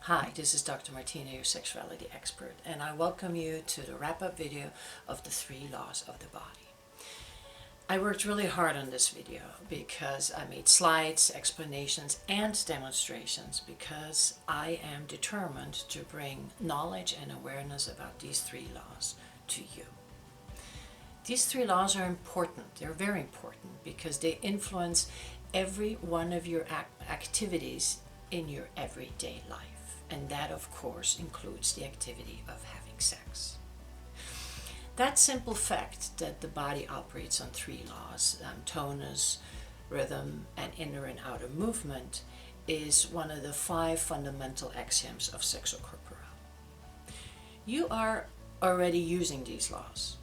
Hi, this is Dr. Martina, your sexuality expert, and I welcome you to the wrap-up video of the 3 laws of the body. I worked really hard on this video because I made slides, explanations, and demonstrations because I am determined to bring knowledge and awareness about these 3 laws to you. These 3 laws are important. They're very important because they influence every one of your activities in your everyday life. And that, of course, includes the activity of having sex. That simple fact that the body operates on 3 laws, tonus, rhythm, and inner and outer movement, is one of the 5 fundamental axioms of Sexocorporel. You are already using these laws.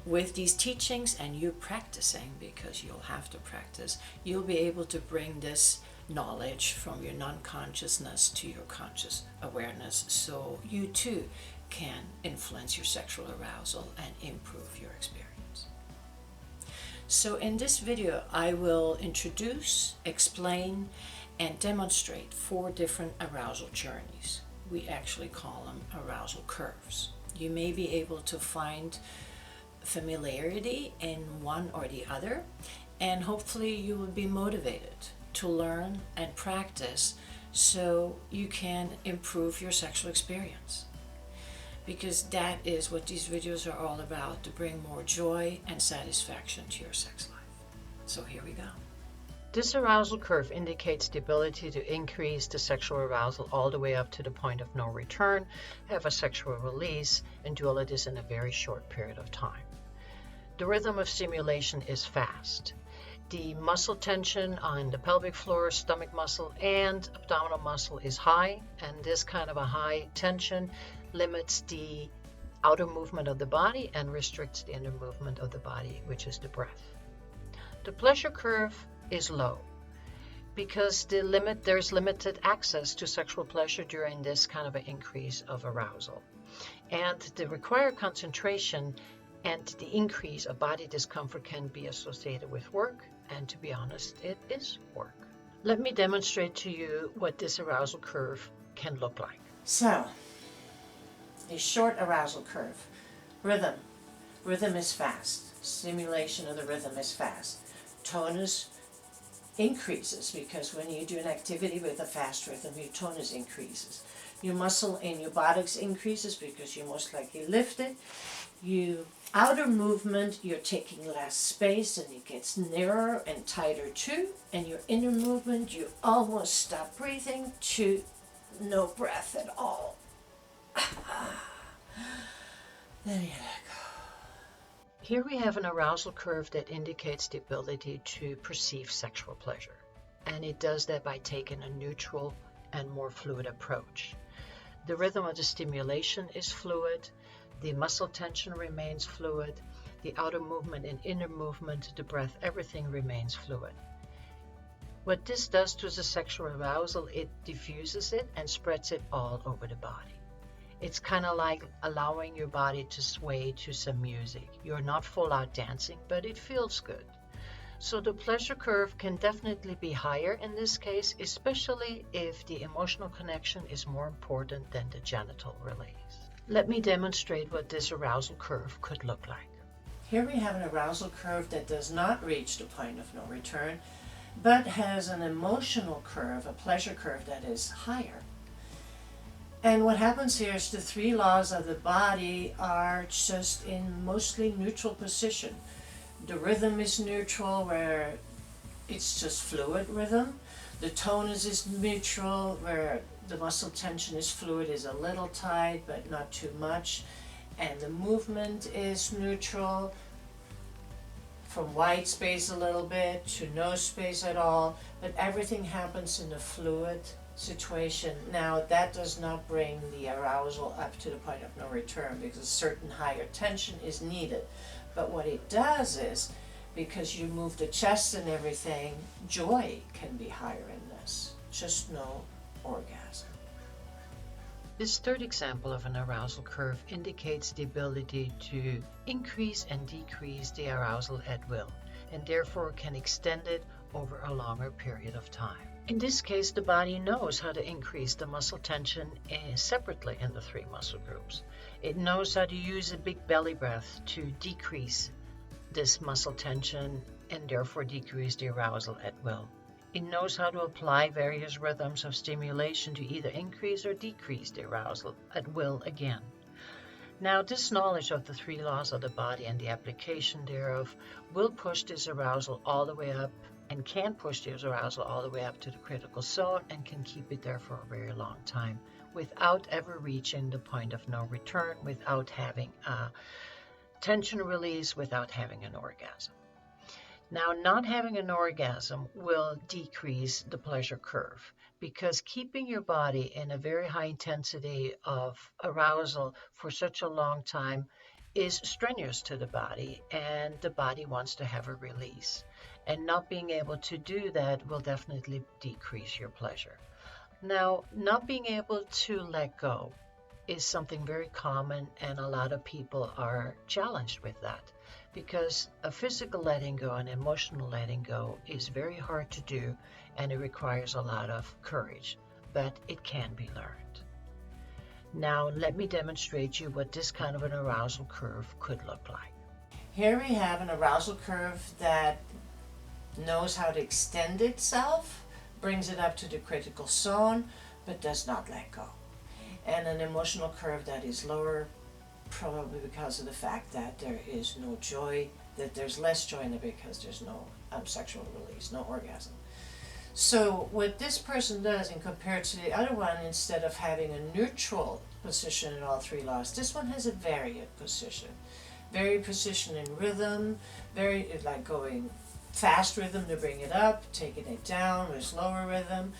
With these teachings and you practicing, because you'll have to practice, you'll be able to bring this knowledge from your non-consciousness to your conscious awareness, so you too can influence your sexual arousal and improve your experience. So in this video I will introduce, explain, and demonstrate 4 different arousal journeys. We actually call them arousal curves. You may be able to find familiarity in one or the other, and hopefully you will be motivated to learn and practice so you can improve your sexual experience. Because that is what these videos are all about, to bring more joy and satisfaction to your sex life. So here we go. This arousal curve indicates the ability to increase the sexual arousal all the way up to the point of no return, have a sexual release, and do all of this in a very short period of time. The rhythm of stimulation is fast. The muscle tension on the pelvic floor, stomach muscle, and abdominal muscle is high, and this kind of a high tension limits the outer movement of the body and restricts the inner movement of the body, which is the breath. The pleasure curve is low because there's limited access to sexual pleasure during this kind of an increase of arousal. And the required concentration and the increase of body discomfort can be associated with work, and to be honest, it is work. Let me demonstrate to you what this arousal curve can look like. So, a short arousal curve. Rhythm. Rhythm is fast. Stimulation of the rhythm is fast. Tonus increases because when you do an activity with a fast rhythm, your tonus increases. Your muscle in your buttocks increases because you most likely lift it. Your outer movement, you're taking less space and it gets nearer and tighter too. And your inner movement, you almost stop breathing to no breath at all. Then you let go. Here we have an arousal curve that indicates the ability to perceive sexual pleasure. And it does that by taking a neutral and more fluid approach. The rhythm of the stimulation is fluid. The muscle tension remains fluid. The outer movement and inner movement, the breath, everything remains fluid. What this does to the sexual arousal, it diffuses it and spreads it all over the body. It's kind of like allowing your body to sway to some music. You're not full out dancing, but it feels good. So the pleasure curve can definitely be higher in this case, especially if the emotional connection is more important than the genital release. Let me demonstrate what this arousal curve could look like. Here we have an arousal curve that does not reach the point of no return, but has an emotional curve, a pleasure curve that is higher. And what happens here is the 3 laws of the body are just in mostly neutral position. The rhythm is neutral, where it's just fluid rhythm. The tonus is neutral, where the muscle tension is fluid, is a little tight, but not too much. And the movement is neutral, from white space a little bit to no space at all, but everything happens in a fluid situation. Now, that does not bring the arousal up to the point of no return because a certain higher tension is needed. But what it does is, because you move the chest and everything, joy can be higher in this, just no orgasm. This third example of an arousal curve indicates the ability to increase and decrease the arousal at will, and therefore can extend it over a longer period of time. In this case, the body knows how to increase the muscle tension separately in the three muscle groups. It knows how to use a big belly breath to decrease this muscle tension and therefore decrease the arousal at will. It knows how to apply various rhythms of stimulation to either increase or decrease the arousal at will again. Now, this knowledge of the three laws of the body and the application thereof will push this arousal all the way up and can push this arousal all the way up to the critical zone and can keep it there for a very long time without ever reaching the point of no return, without having a tension release, without having an orgasm. Now, not having an orgasm will decrease the pleasure curve because keeping your body in a very high intensity of arousal for such a long time is strenuous to the body, and the body wants to have a release. And not being able to do that will definitely decrease your pleasure. Now, not being able to let go is something very common, and a lot of people are challenged with that because a physical letting go and emotional letting go is very hard to do, and it requires a lot of courage, but it can be learned. Now, let me demonstrate you what this kind of an arousal curve could look like. Here we have an arousal curve that knows how to extend itself, brings it up to the critical zone, but does not let go. And an emotional curve that is lower, probably because of the fact that there is no joy, that there's less joy in it because there's no sexual release, no orgasm. So what this person does, in compared to the other one, instead of having a neutral position in all three laws, this one has a varied position. Varied position in rhythm, very like going fast rhythm to bring it up, taking it down with slower rhythm.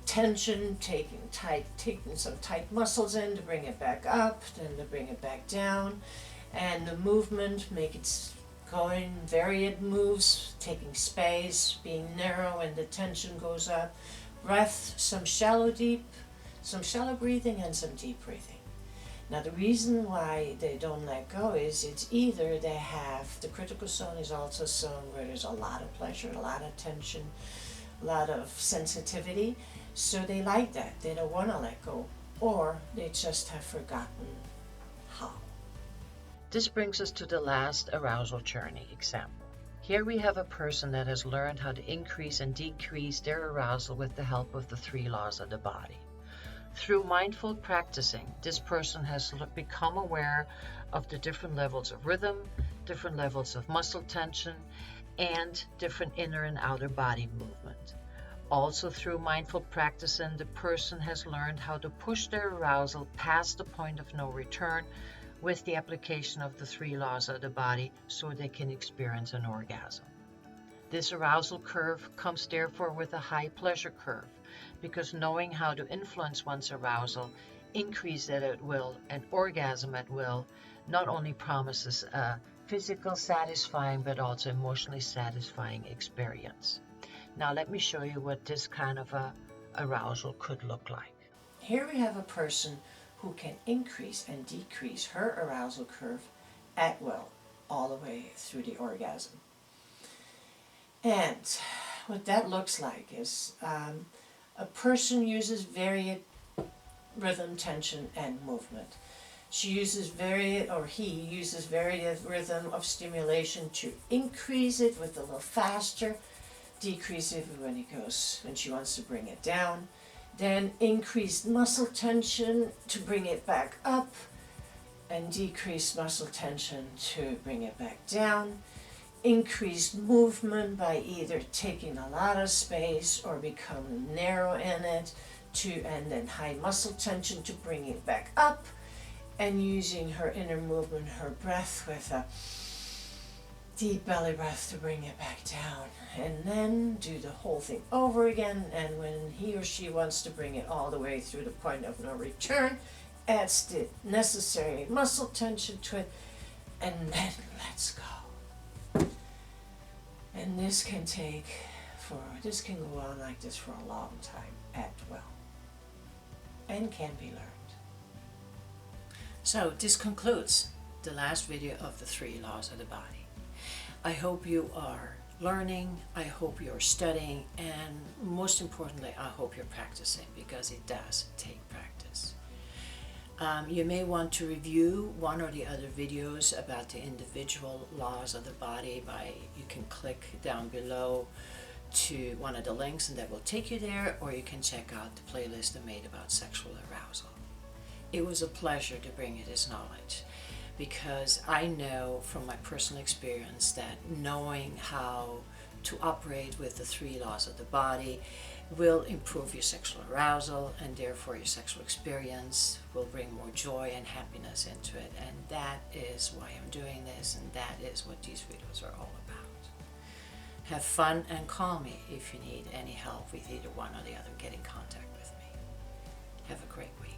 Tension, taking some tight muscles in to bring it back up, then to bring it back down, and the movement, make it going varied moves, taking space, being narrow when the tension goes up. Breath, some shallow breathing and some deep breathing. Now the reason why they don't let go is it's either they have, the critical zone is also a zone where there's a lot of pleasure, a lot of tension, a lot of sensitivity. So they like that, they don't want to let go, or they just have forgotten how. This brings us to the last arousal journey example. Here we have a person that has learned how to increase and decrease their arousal with the help of the three laws of the body. Through mindful practicing, this person has become aware of the different levels of rhythm, different levels of muscle tension, and different inner and outer body movement. Also, through mindful practicing, the person has learned how to push their arousal past the point of no return with the application of the three laws of the body so they can experience an orgasm. This arousal curve comes therefore with a high pleasure curve because knowing how to influence one's arousal, increase it at will, and orgasm at will not only promises a physical satisfying but also emotionally satisfying experience. Now let me show you what this kind of a arousal could look like. Here we have a person who can increase and decrease her arousal curve at will, all the way through the orgasm. And what that looks like is a person uses varied rhythm, tension, and movement. She uses he uses varied rhythm of stimulation to increase it with a little faster, decrease it when she wants to bring it down, then increased muscle tension to bring it back up, and decreased muscle tension to bring it back down, increased movement by either taking a lot of space or becoming narrow in it, and then high muscle tension to bring it back up, and using her inner movement, her breath, with a deep belly breath to bring it back down, and then do the whole thing over again. And when he or she wants to bring it all the way through the point of no return, adds the necessary muscle tension to it, and then lets go. And this can go on like this for a long time at will, and can be learned. So this concludes the last video of the three laws of the body. I hope you are learning, I hope you're studying, and most importantly, I hope you're practicing, because it does take practice. You may want to review one or the other videos about the individual laws of the body you can click down below to one of the links and that will take you there, or you can check out the playlist I made about sexual arousal. It was a pleasure to bring you this knowledge, because I know from my personal experience that knowing how to operate with the 3 laws of the body will improve your sexual arousal, and therefore your sexual experience will bring more joy and happiness into it. And that is why I'm doing this, and that is what these videos are all about. Have fun and call me if you need any help with either one or the other. Get in contact with me. Have a great week.